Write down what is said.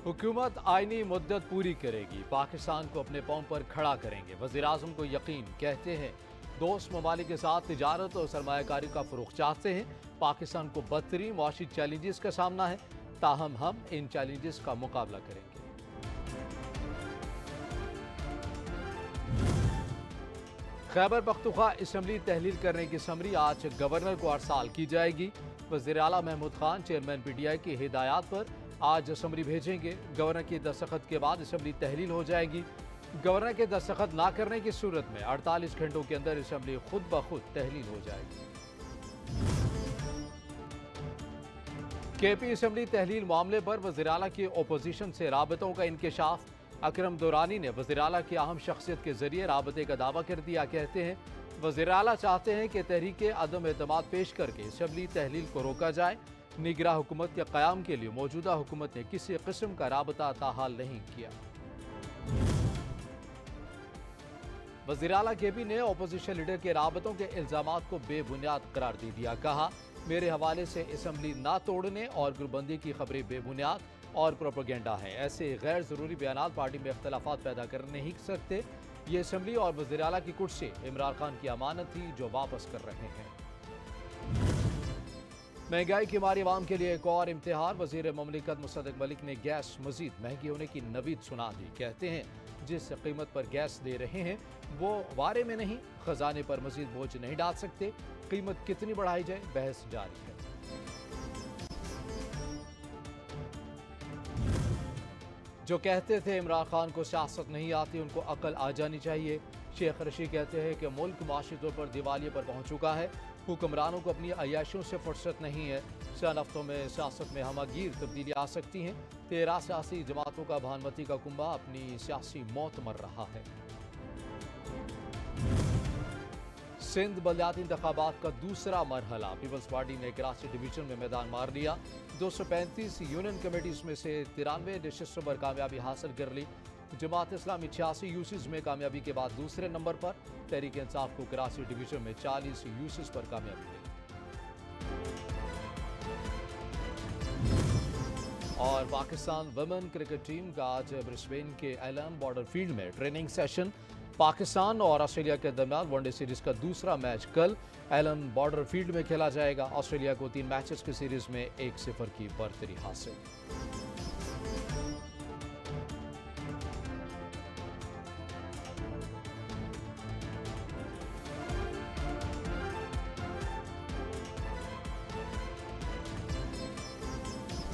हुकूमत आईनी मुद्दत पूरी करेगी, पाकिस्तान को अपने पांव पर खड़ा करेंगे। वज़ीर-ए-आज़म को यकीन, कहते हैं दोस्त ममालिक के साथ तिजारत और सरमायाकारी का फ़रोग़ चाहते हैं। पाकिस्तान को बदतरीन मुआशी चैलेंजेस का सामना है, ताहम हम इन चैलेंजेस का मुकाबला करेंगे। खैबर पख्तूनख्वा असम्बली तहलील करने की समरी आज गवर्नर को अरसाल की जाएगी। वज़ीर आला महमूद खान चेयरमैन PTI की हिदायत पर आज असम्बली भेजेंगे। गवर्नर की दस्तखत के बाद असम्बली तहलील हो जाएगी। गवर्नर के दस्तखत ना करने की सूरत में 48 घंटों के अंदर असम्बली खुद ब खुद तहलील हो जाएगी। KP असम्बली तहलील मामले पर वज़ीर आला की अपोजिशन से राबतों का इंकशाफ। अकरम दुरानी ने वज़ीर आला की अहम शख्सियत के जरिए राबते का दावा कर दिया। कहते हैं वज़ीर आला चाहते हैं कि तहरीक अदम एतमाद पेश करके असम्बली तहलील को रोका जाए। निगरां हुकूमत के क़याम के लिए मौजूदा हुकूमत ने किसी किस्म का राबता ताहाल नहीं किया। वज़ीर आला KP ने अपोजिशन लीडर के राबतों के इल्ज़ामात को बेबुनियाद करार दे दिया। कहा मेरे हवाले से असम्बली ना तोड़ने और ग्रुपबंदी की खबरें बेबुनियाद और प्रोपेगेंडा है। ऐसे गैर ज़रूरी बयान पार्टी में इख्तलाफात पैदा कर नहीं सकते। ये असम्बली और वज़ीर आला की कुर्सी इमरान खान की अमानत थी जो वापस कर रहे हैं। महंगाई की मारी अवाम के लिए एक और इम्तिहान। वज़ीर ममलिकत मुसद्दक मलिक ने गैस मजीद महंगी होने की नवीद सुना दी। कहते हैं जिस कीमत पर गैस दे रहे हैं वो वारे में नहीं, खजाने पर मजीद बोझ नहीं डाल सकते। कीमत कितनी बढ़ाई जाए, बहस जारी है। जो कहते थे इमरान खान को सियासत नहीं आती, उनको अकल आ जानी चाहिए। शेख रशीद कहते हैं कि मुल्क माशी तौर पर दिवालिये पर पहुंच चुका है। हुक्मरानों को अपनी अयाशियों से फुर्सत नहीं है। चंद हफ्तों में सियासत में हमागीर तब्दीली आ सकती हैं। 13 सियासी जमातों का भानुमती का कुंबा अपनी सियासी मौत मर रहा है। सिंध बलदियाती इंतखाबात का दूसरा मरहला। पीपल्स पार्टी ने कराची डिवीजन में मैदान मार लिया। 235 यूनियन कमेटीज में से 93 नशिस्तों पर कामयाबी हासिल कर ली। जमात इस्लामी 86 यूसीज में कामयाबी के बाद दूसरे नंबर पर। तहरीक इंसाफ को कराची डिवीजन में 40 यूसीज पर कामयाबी मिली। और पाकिस्तान वुमेन क्रिकेट टीम का आज ब्रिस्बेन के एलन बॉर्डर फील्ड में ट्रेनिंग सेशन। पाकिस्तान और ऑस्ट्रेलिया के दरमियान वनडे सीरीज का दूसरा मैच कल एलन बॉर्डर फील्ड में खेला जाएगा। ऑस्ट्रेलिया को 3 मैचेस की सीरीज में 1-0 की बढ़तरी हासिल।